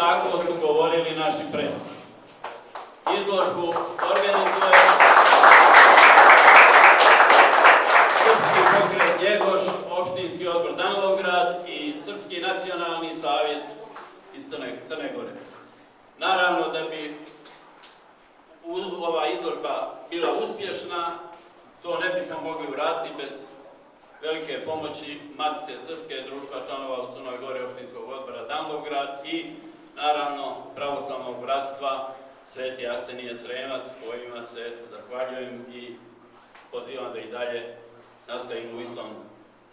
tako su govorili naši preci. Izložbu organizuje Srpski pokret Njegoš, opštinski odbor Danilovgrad i Srpski nacionalni savjet iz Crne Gore. Naravno da bi ova izložba bila uspješna, to ne bismo mogli uraditi bez velike pomoći Matice Srpske, društva članova u Crnoj Gori, opštinskog odbora Danilovgrad i naravno pravoslavnog bratstva Sveti Arsenije Sremac, kojima se zahvaljujem i pozivam da i dalje nastavimo u istom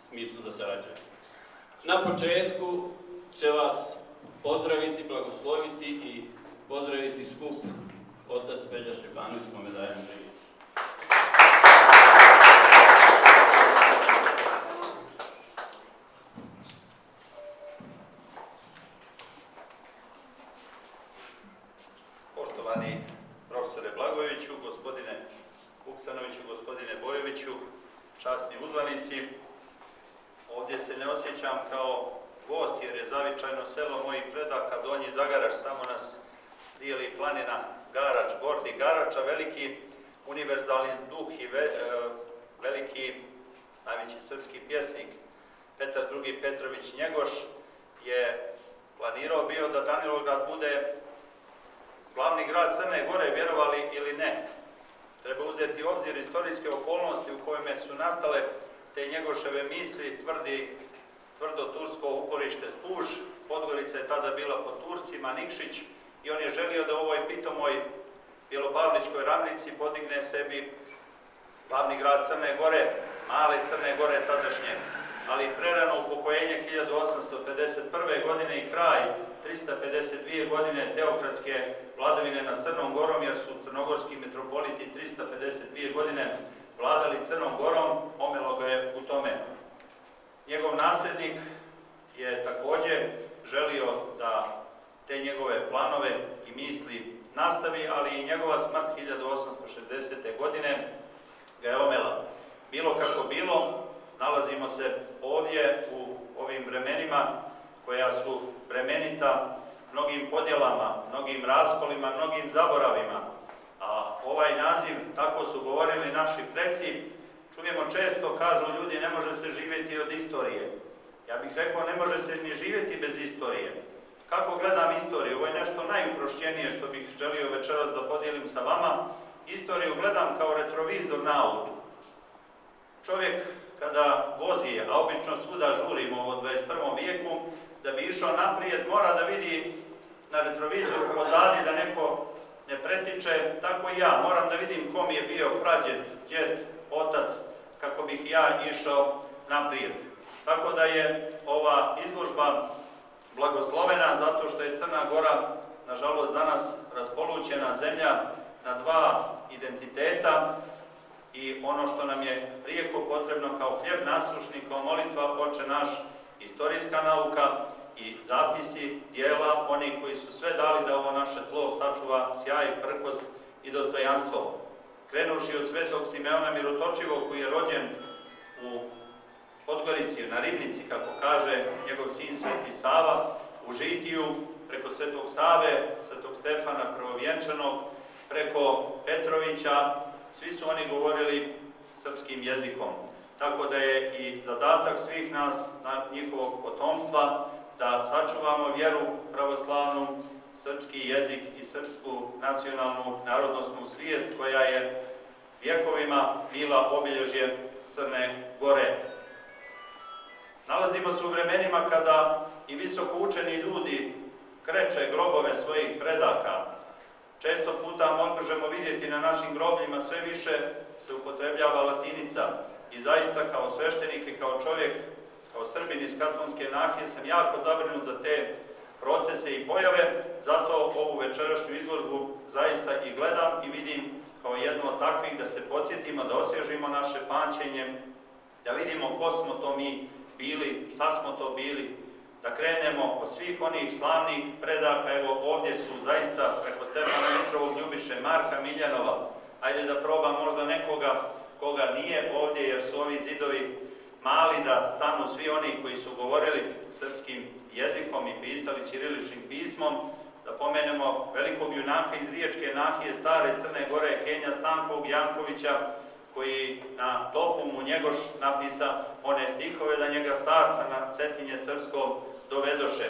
smislu da sarađujemo. Na početku će vas pozdraviti, blagosloviti i pozdraviti skup otac Peđa Šćepanović, kome dajem riječ. Poštovani profesore Blagojeviću, gospodine Vuksanoviću, gospodine Bojoviću, časni uzvanici, ovdje se ne osjećam kao gost jer je zavičajno selo mojih predaka Donji Zagarač, samo nas dijeli planina Garač, Gordi Garač, a veliki univerzalni duh i veliki najveći srpski pjesnik Petar II. Petrović Njegoš je planirao bio da Danilovgrad bude glavni grad Crne Gore, vjerovali ili ne. Treba uzeti u obzir istorijske okolnosti u kojima su nastale te Njegoševe misli, tvrdo tursko uporište Spuž, Podgorica je tada bila pod Turcima, Nikšić, i on je želio da u ovoj pitomoj Bjelopavličkoj ravnici podigne sebi glavni grad Crne Gore, male Crne Gore tadašnje, ali prerano upokojenje 1851. godine i kraj 352 godine teokratske vladavine nad Crnom Gorom, jer su crnogorski metropoliti 352 godine vladali Crnom Gorom, omelo ga je u tome. Njegov nasljednik je također želio da te njegove planove i misli nastavi, ali i njegova smrt 1860. godine ga je omela. Bilo kako bilo, nalazimo se ovdje u ovim vremenima koja su bremenita mnogim podjelama, mnogim raskolima, mnogim zaboravima. A ovaj naziv, tako su govorili naši preci, čujemo često, kažu ljudi, ne može se živjeti od istorije. Ja bih rekao, ne može se ni živjeti bez istorije. Kako gledam istoriju? Ovo je nešto najuprošćenije što bih želio večeras da podijelim sa vama. Istoriju gledam kao retrovizor na autu. Čovjek kada vozi, a obično svuda žurimo u 21. vijeku, da bi išao naprijed, mora da vidi na retrovizoru pozadi da neko ne pretiče, tako i ja moram da vidim ko mi je bio prađed, djed, otac, kako bih ja išao naprijed. Tako da je ova izložba blagoslovena zato što je Crna Gora, nažalost, danas raspolućena zemlja na dva identiteta i ono što nam je prijeko potrebno kao hljeb naslušni, kao molitva, Oče naš, istorijska nauka i zapisi, dijela, oni koji su sve dali da ovo naše tlo sačuva sjaj, prkos i dostojanstvo. Krenuši od svetog Simeona Mirotočivog, koji je rođen u Podgorici, na Ribnici, kako kaže njegov sin Sveti Sava, u Žitiju, preko Svetog Save, Svetog Stefana Prvovjenčanog, preko Petrovića, svi su oni govorili srpskim jezikom. Tako da je i zadatak svih nas, njihovog potomstva, da sačuvamo vjeru pravoslavnu, srpski jezik i srpsku nacionalnu narodnosnu svijest koja je vjekovima bila obilježje Crne Gore. Nalazimo se u vremenima kada i visoko učeni ljudi kreče grobove svojih predaka. Često puta možemo vidjeti na našim grobljima sve više se upotrebljava latinica i zaista kao sveštenik i kao čovjek, kao Srbin iz Katonske Nahije sam jako zabrinut za te procese i pojave, zato ovu večerašnju izložbu zaista i gledam i vidim kao jednu od takvih da se podsjetimo, da osvježimo naše pamćenje, da vidimo ko smo to mi bili, šta smo to bili, da krenemo od svih onih slavnih predaka. Evo ovdje su zaista preko Stefana Mitrovog, Ljubiše, Marka Miljanova. Ajde da probam možda nekoga koga nije ovdje, jer su ovi zidovi mali, da stanu svi oni koji su govorili srpskim jezikom i pisali ćiriličnim pismom. da pomenemo velikog junaka iz Riječke nahije, stare Crne Gore, Kenja Stankovog Jankovića, koji na Topumu Njegoš napisa one stihove da njega starca na Cetinje srpskom dovedoše.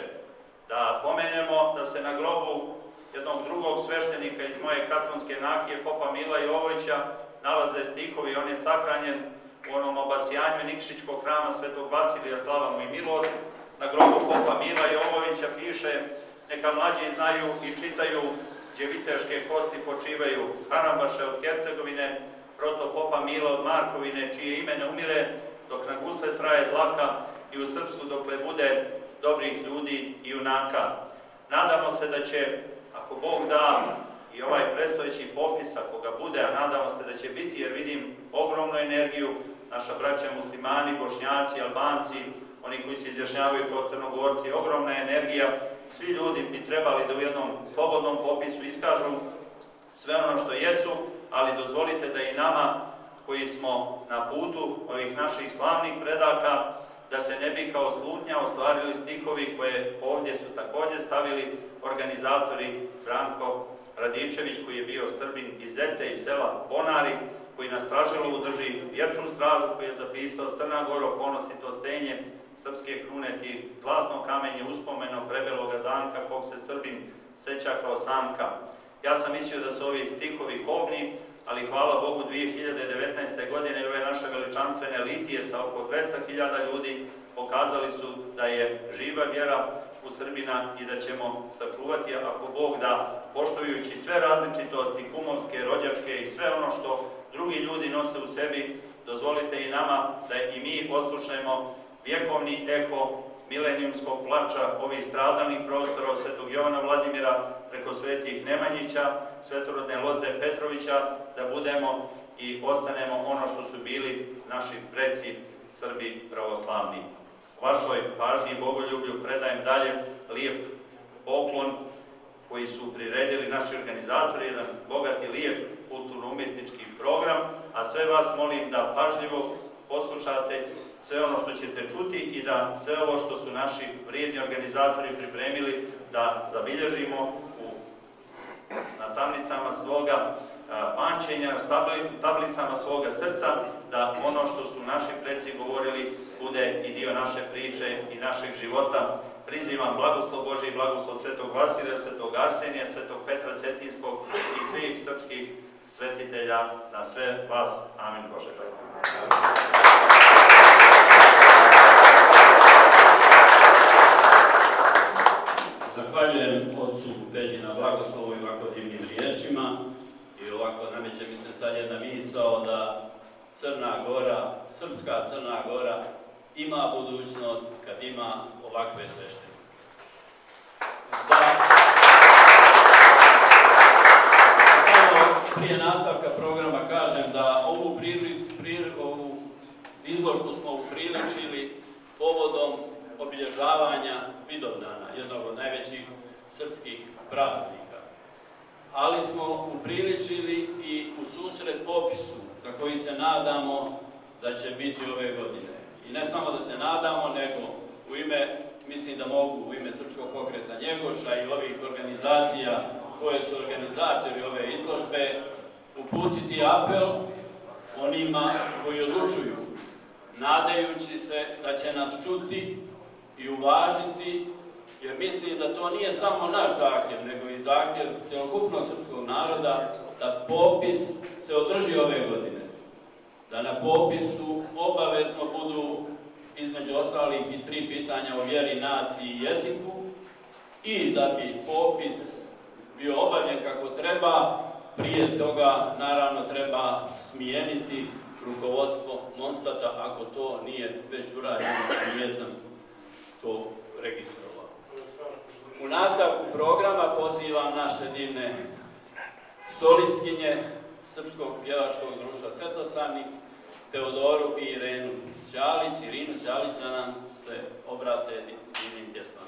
Da pomenemo da se na grobu jednog drugog sveštenika iz moje katonske nahije, popa Mila Jovovića, nalaze stihovi. On je sahranjen u onom obasijanju Nikšićkog hrama Svetog Vasilija, slava mu i milost. Na grobu popa Mila Jovovića piše: neka mlađi znaju i čitaju, gdje viteške kosti počivaju, Harambaše od Hercegovine, protopopa Mila od Markovine, čije ime ne umire, dok na gusle traje dlaka, i u srpstvu dokle bude dobrih ljudi i junaka. Nadamo se da će, ako Bog da, i ovaj predstojeći popis, ako ga bude, a nadamo se da će biti, jer vidim ogromnu energiju, naša braća muslimani, bošnjaci, albanci, oni koji se izjašnjavaju kao Crnogorci, ogromna energija. Svi ljudi bi trebali da u jednom slobodnom popisu iskažu sve ono što jesu, ali dozvolite da i nama, koji smo na putu ovih naših slavnih predaka, da se ne bi kao slutnja ostvarili stihovi koje ovdje su također stavili organizatori Branko Radičević, koji je bio Srbin iz Zete i sela Bonari, koji na Stražilovu drži vječnu stražu, koji je zapisao: Crna Goro, ponosito stenje srpske krune ti, zlatno kamenje uspomeno prebeloga danka, kog se Srbin seća kao samka. Ja sam mislio da su ovi stihovi kobni, ali hvala Bogu 2019. godine ove naše veličanstvene litije sa oko 200.000 ljudi pokazali su da je živa vjera u Srbina i da ćemo sačuvati, ako Bog da, poštujući sve različitosti kumovske, rođačke i sve ono što drugi ljudi nose u sebi, dozvolite i nama da i mi poslušamo vjekovni eho milenijumskog plača ovih stradalnih prostora od Svetog Jovana Vladimira preko svetih Nemanjića, svetorodne Loze Petrovića, da budemo i ostanemo ono što su bili naši preci Srbi pravoslavni. U vašoj pažnji i bogoljublju predajem dalje lijep poklon koji su priredili naši organizatori, jedan bogat i lijep kulturno-umjetnički program, a sve vas molim da pažljivo poslušate sve ono što ćete čuti i da sve ovo što su naši vrijedni organizatori pripremili da zabilježimo na tamnicama svoga pamćenja, tablicama svoga srca, da ono što su naši preci govorili bude i dio naše priče i našeg života. Prizivam blagoslov Božji i blagoslov Svetog Vasilija, Svetog Arsenija, Svetog Petra Cetinskog i svih srpskih svetitelja na sve vas. Amin Bože. Zahvaljujem ocu Peđi na blagoslovu i ovako divnim riječima. I ovako nameće mi se sad jedna misao da Crna Gora, srpska Crna Gora, ima budućnost kad ima ovakve sveštenike. Samo prije nastavka programa kažem da ovu izložbu smo upriličili povodom obilježavanja Vidovdana, jednog od najvećih srpskih praznika. Ali smo upriličili i u susret popisu za koji se nadamo da će biti ove godine. I ne samo da se nadamo, nego u ime, mislim da mogu u ime Srpskog pokreta Njegoša i ovih organizacija koje su organizatori ove izložbe uputiti apel onima koji odlučuju, nadajući se da će nas čuti i uvažiti, jer mislim da to nije samo naš zahtjev, nego i zahtjev celokupnog srpskog naroda da popis se održi ove godine. Da na popisu obavezno budu između ostalih i 3 pitanja o vjeri, naciji i jeziku i da bi popis bio obavljen kako treba, prije toga naravno treba smijeniti rukovodstvo Monstata ako to nije već urađeno, nije sam to registrovao. U nastavku programa pozivam naše divne solistkinje Srpskog pjevačkog društva Svetosavnik, Teodoru i Irinu Ćalić, da nam se obrate divnim pjesmama.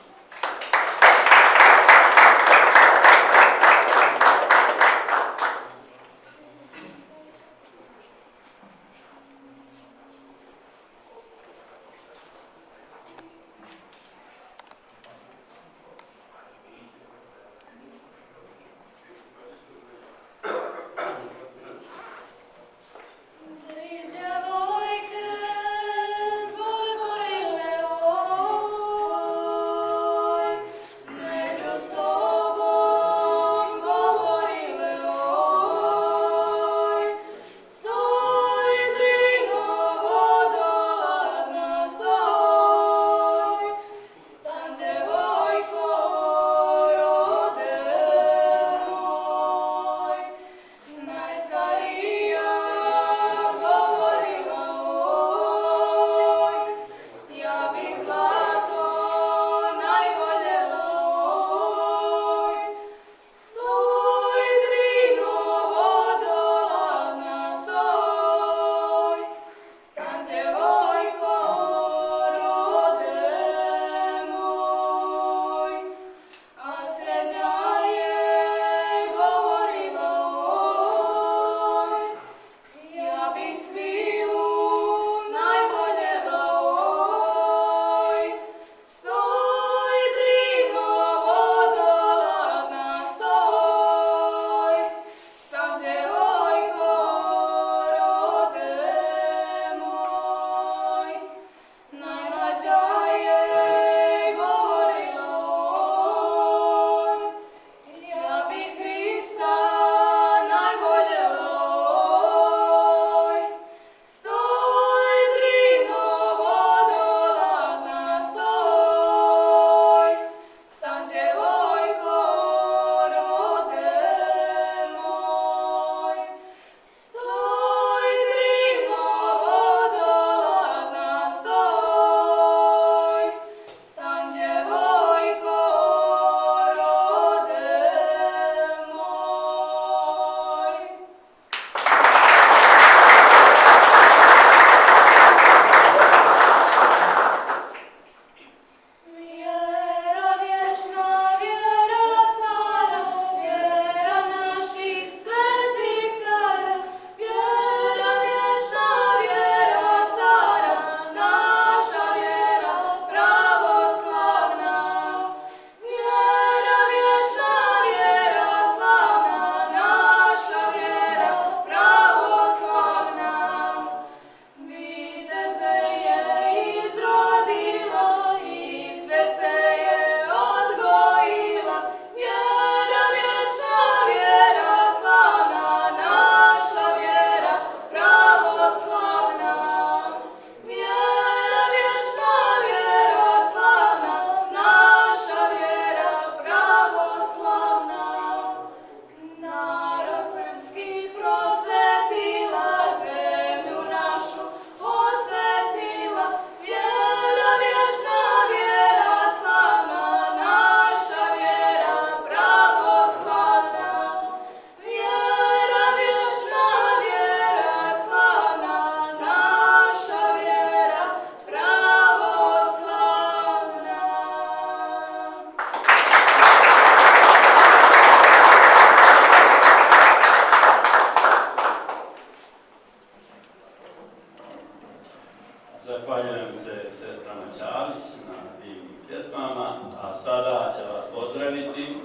vama, a sada će vas pozdraviti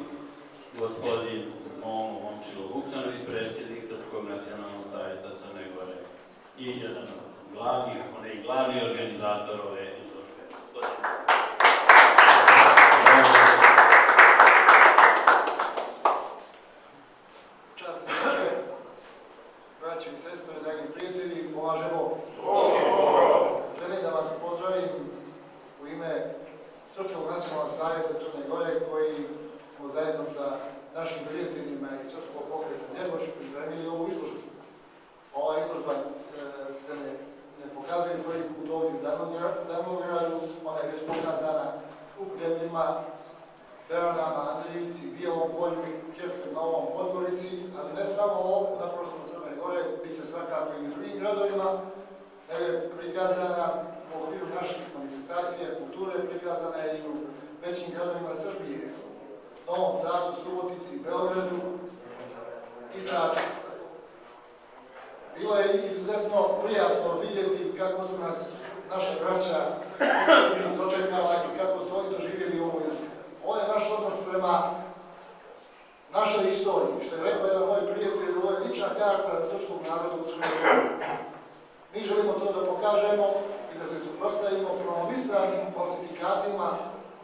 gospodin Momo Momčilo Vuksanović, predsjednik Srpskog nacionalnog savjeta Crne Gore i jedan od glavnih, ako ne i glavni organizator ove izložbe. Časni večer, braći i sestre, dragi prijatelji, pomaže Bog. Želim da vas pozdravim u ime Srpskog nacionalnog savjeta Crne Gore, koji smo zajedno sa našim prijateljima iz Srpskog pokreta Njegoš pripremili ovu izložbu. Ova izložba se ne pokazuje prvi put ovdje u Davnogradu, ona je već pokazana u Kremljima, Beranama, Andrijici, Bijelom polju, Kercem, Novom Podgorici, ali ne samo na prostoru Crne Gore, bit će svakako i u drugim gradovima, nego je prikazana u okviru naših manifestacija, kulture, prikazana je i u većim gradovima Srbije, Novom Sadu, Subotici, Beogradu i Čačku. Bilo je izuzetno prijatno vidjeti kako su nas naše braća dočekala i kako su oni doživjeli ovu izložbu. Ovo je naš odnos prema našoj istoriji, što je rekao jedan moj prijatelj, ovo je lična karta srpskog naroda u Crnoj Gori. Mi želimo to da pokažemo i da se suprotstavimo promovisanim falsifikatima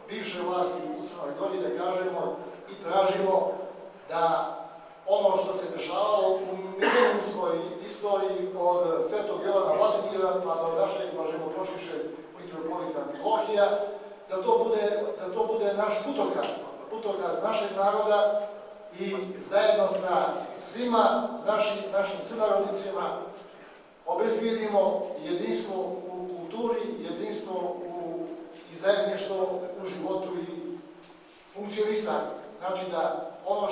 bivše vlasti u Crnoj Gori, da kažemo i tražimo da ono što se dešavalo u milenijumskoj istoriji od Svetog Jovana Vladimira pa do našeg blaženopočivšeg mitropolita Amfilohija, da to bude naš putokaz našeg naroda i zajedno sa svima našim sunarodnicima obezbijedimo jedinstvo u kulturi, jedinstvo i zajedništvo u životu i funkcionisanju. Znači da ono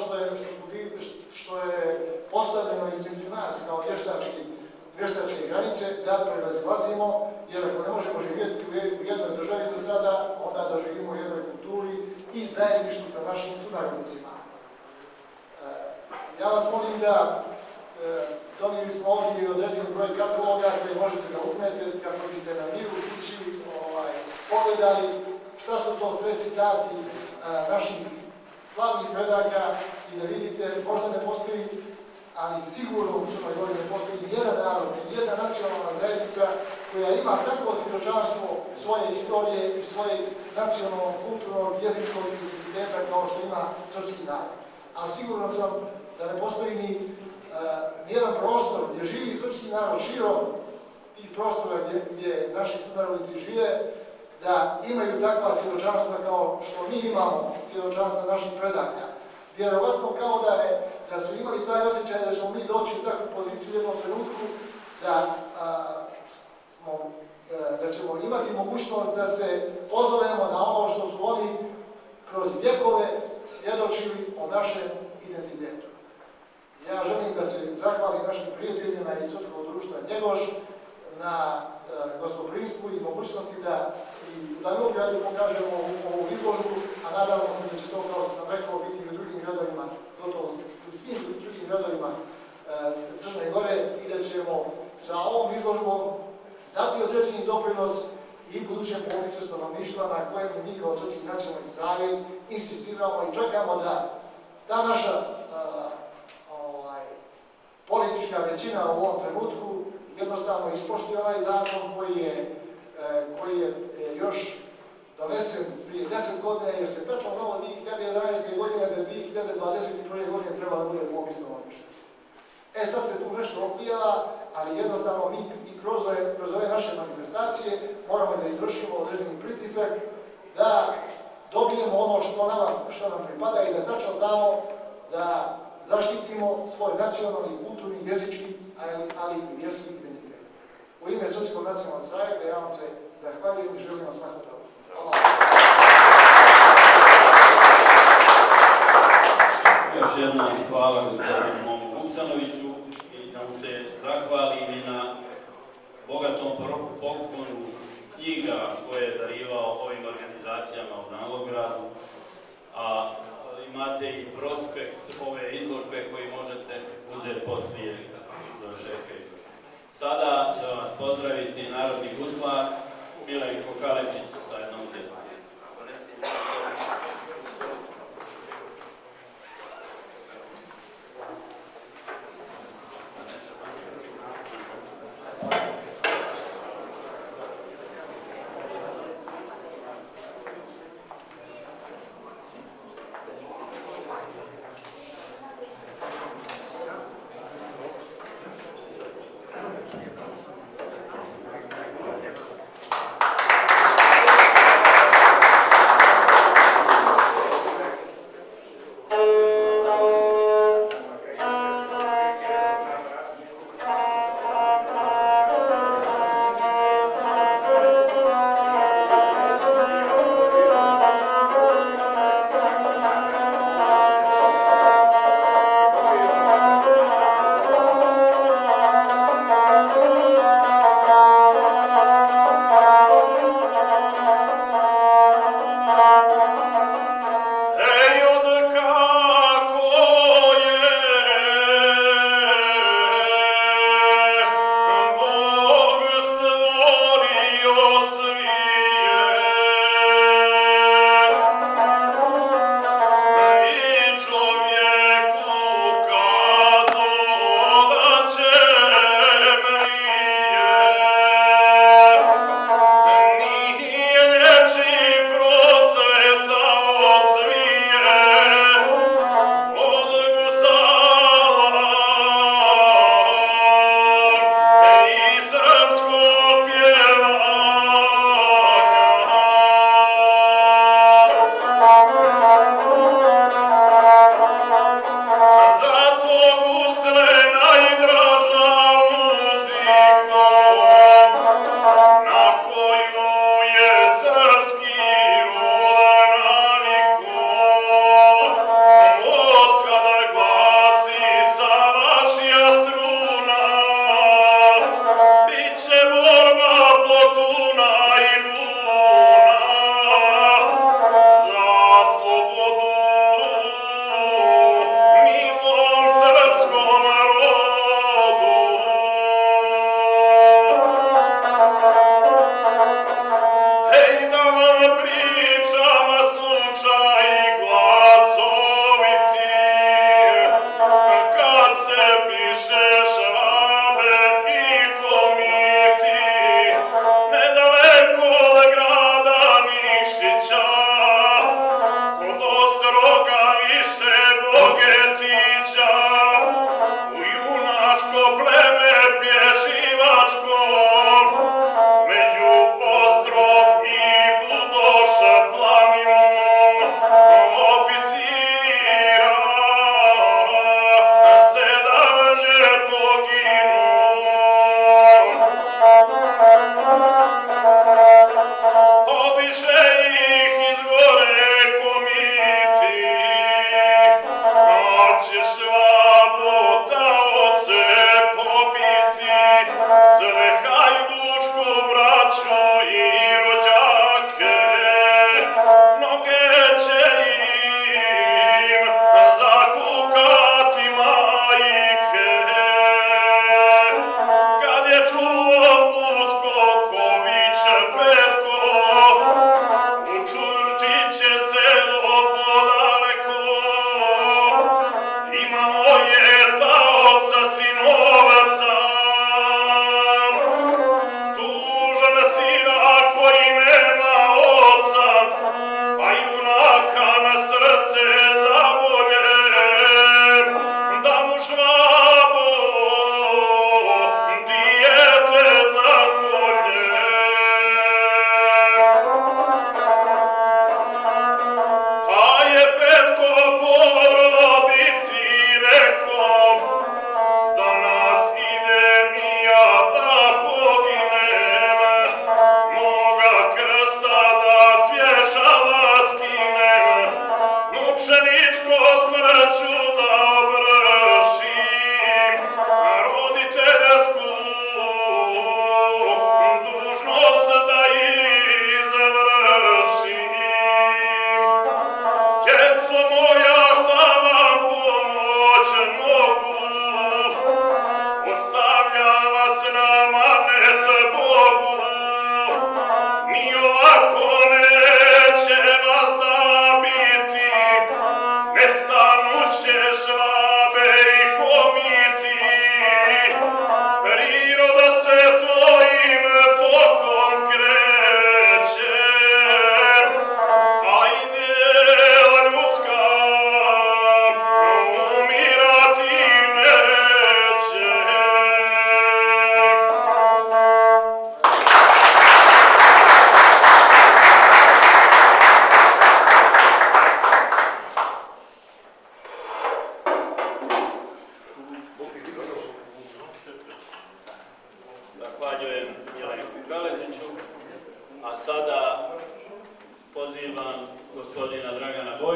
što je postavljeno između nas kao vještačke granice, da prevazilazimo, jer ako ne možemo živjeti u jednoj državi do sada, onda da živimo u jednoj kulturi i zajedništvu sa našim sunarodnicima. Ja vas molim da donijeli smo ovdje određen broj kataloga koje možete da uzmete kako biste na miru kući pogledali šta su to sve citati naših slavnih predaka i da vidite, možda ne postoji, ali sigurno u Crnoj Gori ne postoji jedan narod, jedna nacionalna zajednica koja ima takvo svjedočanstvo svoje istorije i svoje nacionalnog, kulturnog, jezičkog identiteta kao što ima srpski narod. A sigurno sam da ne postoji ni jedan prostor gdje živi srpski narod širom i prostora gdje naši sunarodnici žive, da imaju takva svjedočanstva kao što mi imamo svjedočanstva naših predaka. Vjerovatno kao da su imali taj osjećaj da ćemo mi doći u takvu poziciju u jednom trenutku da ćemo imati mogućnost da se pozovemo na ono što su oni kroz vjekove svjedočili o našem identitetu. Ja želim da se zahvalim našim prijateljima iz Srpskog društva Njegoš na gostoprimstvu i mogućnosti da u Davnogradu pokažemo ovu izložbu, a nadamo se da će to, kao sam rekao, biti i u drugim gradovima, gotovo u svim drugim gradovima Crne Gore i da ćemo sa ovom izložbom dati određeni doprinos i budućem popisu stanovništva na kojem mi kao Srpski nacionalni savjet insistiramo i čekamo da ta naša politička većina u ovom trenutku jednostavno ispoštuje ovaj zakon koji je još donesen prije 10 godina, jer se tačno znalo 2011. godine da 2021. godine treba da bude popis stanovništva. Sad se tu nešto opijava, ali jednostavno mi kroz ove naše manifestacije moramo da izvršimo određeni pritisak, da dobijemo ono što nam pripada i da tačno znamo da zaštitimo svoj nacionalni, kulturni, jezički, ali i vjerski identitet. U ime Srpskog nacionalnog savjeta ja vam se zahvaljujem i želim vam svako dobro. Hvala. Još jednom hvala gospodinu Momu Vuksanoviću i da mu se zahvalim i na bogatom poklonu knjiga koje je darivao ovim organizacijama u Davnogradu, a imate i prospekt ove izložbe koji možete uzeti poslije završetka izložbe. Sada će vas pozdraviti narodni guslar Milenko Kalečić sa jednom pjesmom.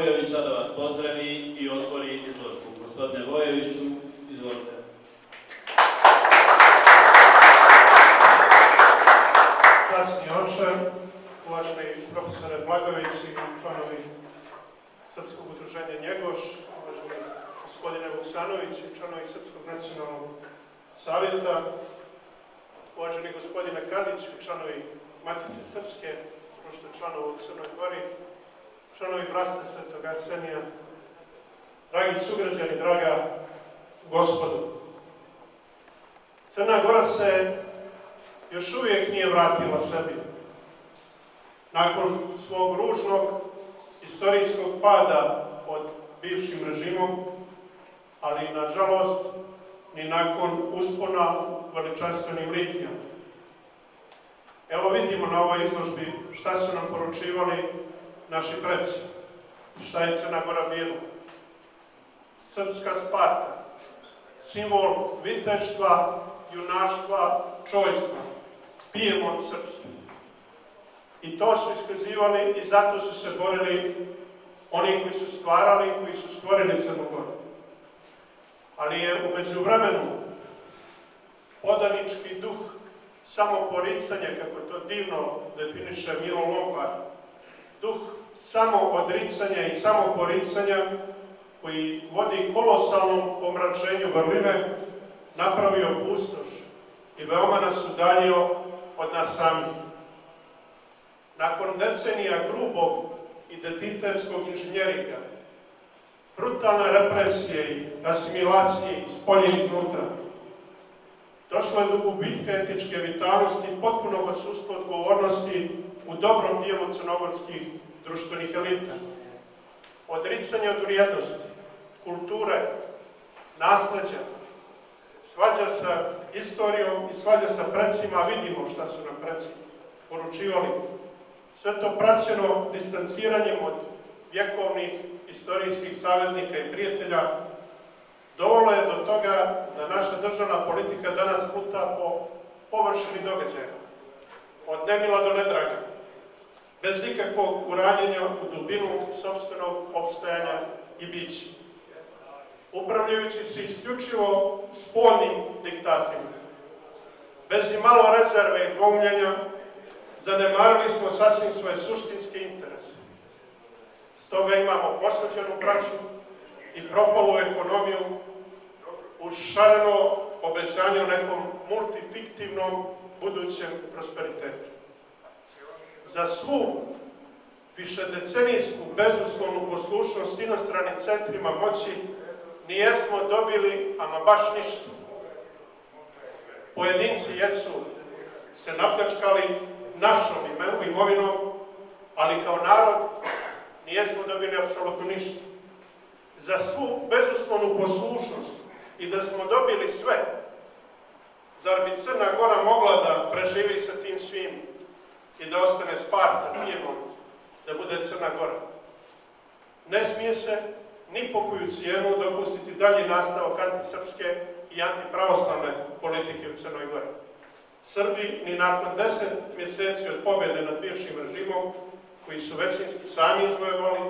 Bojovića da vas pozdravi i otvori izložbu. Gospodine Bojoviću, izvolite. Časni oče, uvaženi profesore Blagović i članovi Srpskog udruženja Njegoš, uvaženi gospodine Vuksanović i članovi Srpskog nacionalnog savjeta, uvaženi gospodine Kadić i članovi Matice Srpske, društvo članova u Crnoj Gori, članovi Bratstva Svetog Arsenija, dragi sugrađani, draga gospodu. Crna Gora se još uvijek nije vratila sebi. Nakon svog ružnog istorijskog pada pod bivšim režimom, ali nažalost ni nakon uspona u veličanstvenim litijama. Evo vidimo na ovoj izložbi šta su nam poručivali naši preci, šta je Crna Gora bila. Srpska Sparta, simbol viteštva, junaštva, čojstva, Piemont srpski. I to su iskazivali i zato su se borili oni koji su stvarali, koji su stvorili Crnu Goru. Ali je u međuvremenu podanički duh samoporicanja, kako to divno definiše Milo Lompar, duh samoodricanja i samoporicanja koji vodi kolosalnom pomračenju vrline, napravio pustoš i veoma nas udaljio od nas samih. Nakon decenija grubog identitetskog inženjeringa, brutalne represije i asimilacije iz polja i iznutra, došlo je do gubitka etičke vitalnosti i potpunog odsustva odgovornosti u dobrom dijelu crnogorskih društvenih elita. Odricanje od vrijednosti, kulture, nasleđa, svađa sa istorijom i svađa sa precima, vidimo šta su nam preci poručivali. Sve to praćeno distanciranjem od vjekovnih istorijskih saveznika i prijatelja, dovelo je do toga da naša državna politika danas pluta po površini događaja, od nemila do nedraga, bez ikakvog uranjenja u dubinu sopstvenog opstajanja i bića. Upravljajući se isključivo spoljnim diktatima, bez imalo rezerve i dvoumljenja, zanemarili smo sasvim svoje suštinske interese. Stoga imamo posvećenu braću i propalu ekonomiju uz šareno obećanje o nekom multifiktivnom budućem prosperitetu. Za svu višedecenijsku bezuslovnu poslušnost inostranim centrima moći nijesmo dobili ama baš ništa. Pojedinci jesu se napljačkali našom imovinom, ali kao narod nijesmo dobili apsolutno ništa. Za svu bezuslovnu poslušnost i da smo dobili sve, zar bi Crna Gora mogla da preživi sa tim svim i da ostane Sparta, Piemont, da bude Crna Gora? Ne smije se ni po koju cijenu dopustiti dalji nastavak antisrpske i antipravoslavne politike u Crnoj Gori. Srbi ni nakon 10 mjeseci od pobjede nad bivšim režimom, koji su većinski sami izvojevali,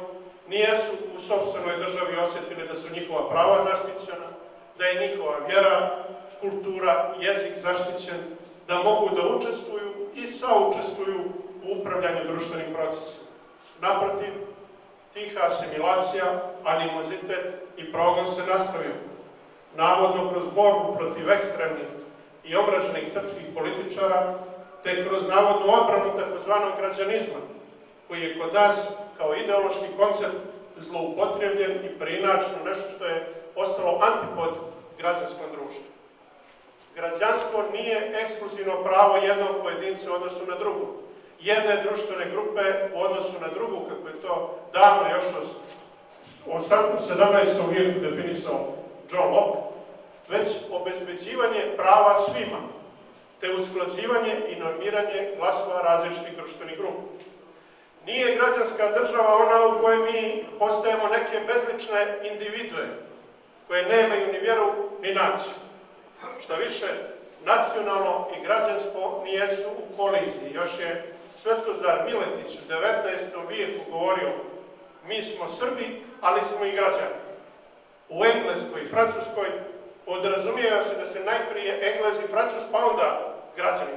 nijesu u sopstvenoj državi osjetili da su njihova prava zaštićena, da je njihova vjera, kultura, jezik zaštićen, da mogu da učestvuju i saučestvuju u upravljanju društvenim procesima. Naprotiv, tiha asimilacija, animozitet i progon se nastavio. Navodno kroz borbu protiv ekstremnih i omraženih srpskih političara, te kroz navodnu odbranu takozvanog građanizma, koji je kod nas kao ideološki koncept zloupotrebljen i preinačen u nešto što je ostalo antipod građanskom društvu. Građanstvo nije ekskluzivno pravo jednog pojedinca u odnosu na drugu, jedne društvene grupe u odnosu na drugu, kako je to davno još u 17. vijeku definisao John Locke, već obezbeđivanje prava svima, te usklađivanje i normiranje glasova različitih društvenih grupa. Nije građanska država ona u kojoj mi postajemo neke bezlične individue, koje nemaju ni vjeru ni naciju. Šta više, nacionalno i građansko nijesu u koliziji. Još je Svetozar Miletić u 19. vijeku govorio: Mi smo Srbi, ali smo i građani. U Engleskoj i Francuskoj podrazumijeva se da se najprije Englez i Francus, pa onda građani.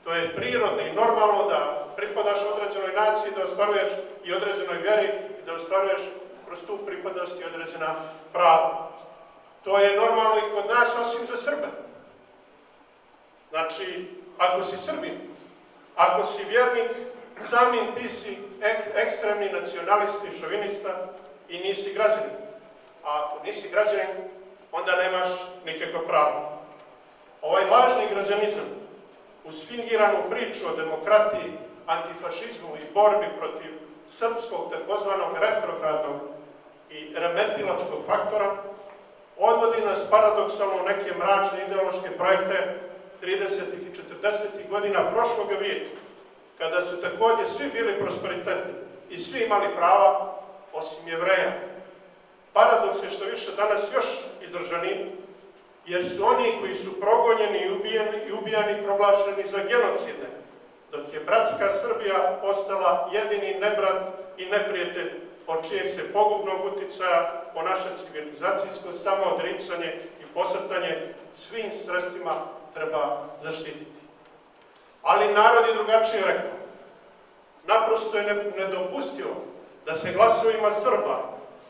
To je prirodno i normalno da pripadaš određenoj naciji, da ostvaruješ i određenoj vjeri, da ostvaruješ kroz tu pripadnost i određena prava. To je normalno i kod nas, osim za Srbe. Znači, ako si Srbin, ako si vjernik, samim ti si ekstremni nacionalist i šovinista i nisi građanin. A ako nisi građanin, onda nemaš nikakvo pravo. Ovaj lažni građanizam, uz fingiranu priču o demokratiji, antifašizmu i borbi protiv srpskog takozvanog retrogradnog i remetilačkog faktora, odvodi nas paradoksalno u neke mračne ideološke projekte 30. i 40. godina prošlog vijeka, kada su također svi bili prosperitetni i svi imali prava, osim Jevreja. Paradoks je što više danas još izraženiji, jer su oni koji su progonjeni i ubijani proglašeni za genocide, dok je bratska Srbija ostala jedini nebrat i neprijatelj od čijeg se pogubnog uticaja po naše civilizacijsko samoodricanje i posrtanje svim sredstvima treba zaštititi. Ali narod je drugačije rekao. Naprosto je nedopustivo da se glasovima Srba,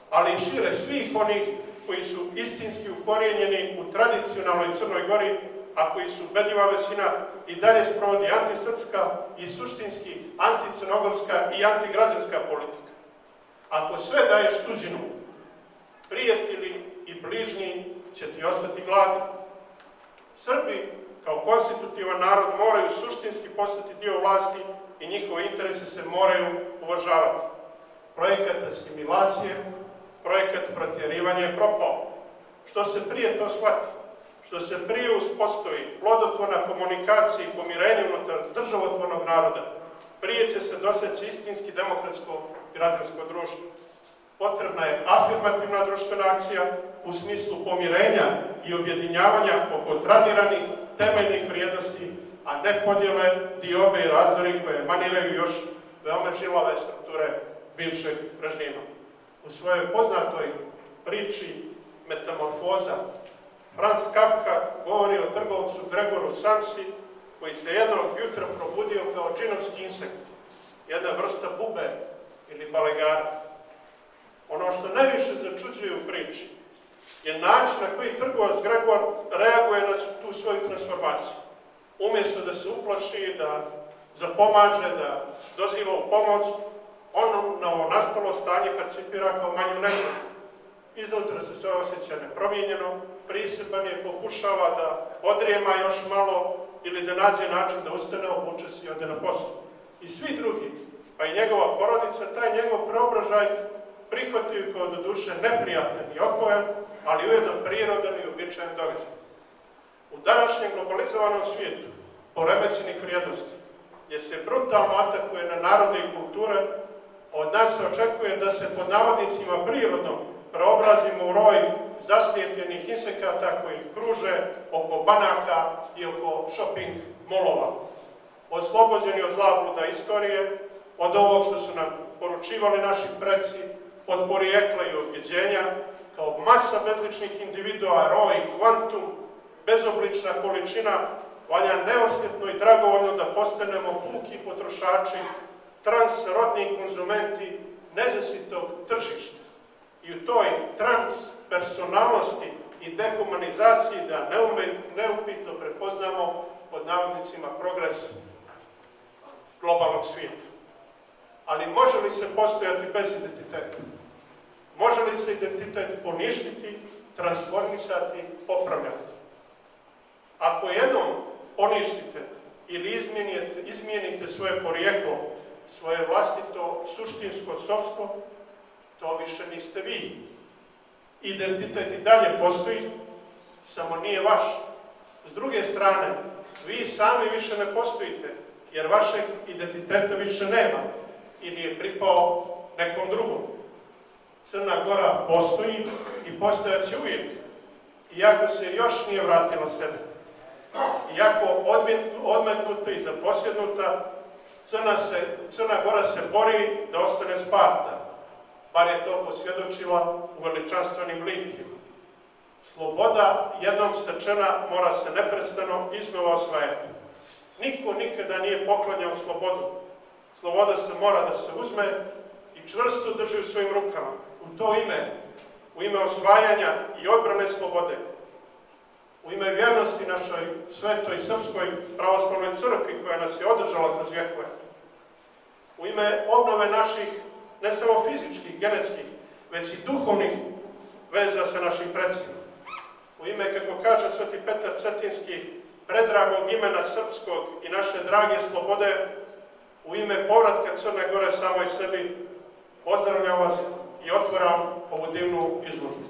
ali i šire svih onih koji su istinski ukorijenjeni u tradicionalnoj Crnoj Gori, a koji su ubedljiva većina, i dalje sprovodi antisrpska i suštinski anticrnogorska i antigrađanska politika. Ako sve daješ tuđinu, prijatelji i bližnji će ti ostati gladni. Srbi, kao konstitutivan narod, moraju suštinski postati dio vlasti i njihove interese se moraju uvažavati. Projekat asimilacije, projekat protjerivanja je propao. Što se prije to shvati, što se prije uspostavi plodotvorna komunikacija i pomirenje unutar državotvornog naroda, prije će se doseći istinski demokratsko građansko društvo. Potrebna je afirmativna društvena akcija u smislu pomirenja i objedinjavanja oko tradiranih temeljnih vrijednosti, a ne podjele, diobe i razdori koje maniraju još veoma žilave strukture bivšeg režima. U svojoj poznatoj priči Metamorfoza, Franz Kafka govori o trgovcu Gregoru Samsi, koji se jednog jutra probudio kao džinovski insekt, jedna vrsta bube ili balegara. Ono što najviše začuđuje u priči je način na koji trgovac Gregor reaguje na tu svoju transformaciju. Umjesto da se uplaši, da zapomaže, da doziva u pomoć, on novonastalo stanje percipira kao manju nevolju. Iznutra se sve osjeća nepromijenjeno, priseban je, pokušava da odrijema još malo ili da nađe način da ustane, obuče se i ode na posao. I svi drugi, pa i njegova porodica, taj njegov preobražaj prihvatio kao do duše neprijatan i odbojan, ali ujedno prirodan i uobičajen događaj. U današnjem globalizovanom svijetu, poremećenih vrijednosti, gdje se brutalno atakuje na narode i kulture, od nas se očekuje da se pod navodnicima prirodno preobrazimo u roj zaslijepljenih insekata koji kruže oko banaka i oko shopping molova. Oslobođeni od zabluda istorije, od ovog što su nam poručivali naši preci, od porijekla i objeđenja, kao masa bezličnih individua, roj, kvantum, bezoblična količina, valja neosjetno i dragovoljno da postanemo puki potrošači, transrodni konzumenti nezasitog tržišta. I u toj transpersonalnosti i dehumanizaciji da neupitno prepoznamo pod navodnicima progres globalnog svijeta. Ali može li se postojati bez identiteta? Može li se identitet poništiti, transformisati, popravljati? Ako jednom poništite ili izmijenite svoje porijeklo, svoje vlastito suštinsko sopstvo, to više niste vi. Identitet i dalje postoji, samo nije vaš. S druge strane, vi sami više ne postojite, jer vašeg identiteta više nema ili je pripao nekom drugom. Crna Gora postoji i postojaće uvijek, iako se još nije vratila sebe. Iako odmetnuta i zaposjednuta, Crna Gora se bori da ostane Sparta. bar je to posvjedočila u veličanstvenim likima. Sloboda jednom stečena mora se neprestano iznova osvajati. Niko nikada nije poklanjao slobodu. Sloboda se mora da se uzme i čvrsto drži u svojim rukama. U to ime, u ime osvajanja i odbrane slobode, u ime vjernosti našoj svetoj srpskoj pravoslavnoj crkvi koja nas je održala kroz vjekove, u ime obnove naših ne samo fizičkih, genetskih, već i duhovnih veza sa našim predsima, u ime, kako kaže sveti Petar Cetinski, predragog imena srpskog i naše drage slobode, u ime povratka Crne Gore samoj sebi, pozdravljam vas i otvaram ovu divnu izložbu.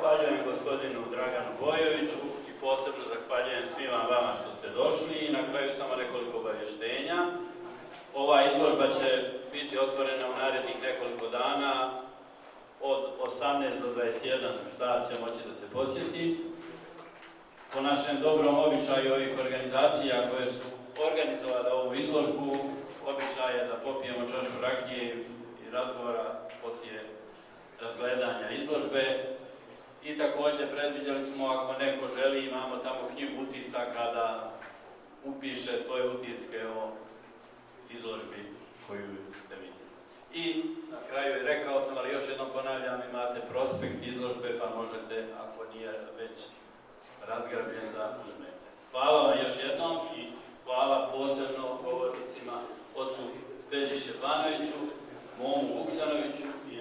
Zahvaljujem gospodinu Draganu Bojoviću i posebno zahvaljujem svima vama što ste došli i na kraju samo nekoliko obavještenja. Ova izložba će biti otvorena u narednih nekoliko dana. Od 18 do 21 sat će moći da se posjeti. Po našem dobrom običaju ovih organizacija koje su organizovale ovu izložbu, običaj je da popijemo čašu rakije i razgovora poslije razgledanja izložbe. I također predviđali smo, ako neko želi, imamo tamo knjigu utisaka da upiše svoje utiske o izložbi koju ste vidjeli. I na kraju rekao sam, ali još jednom ponavljam, imate prospekt izložbe, pa možete, ako nije već razgrabljen, da uzmete. Hvala vam još jednom i hvala posebno govornicima ocu Peđi Šćepanoviću, momu Vuksanoviću i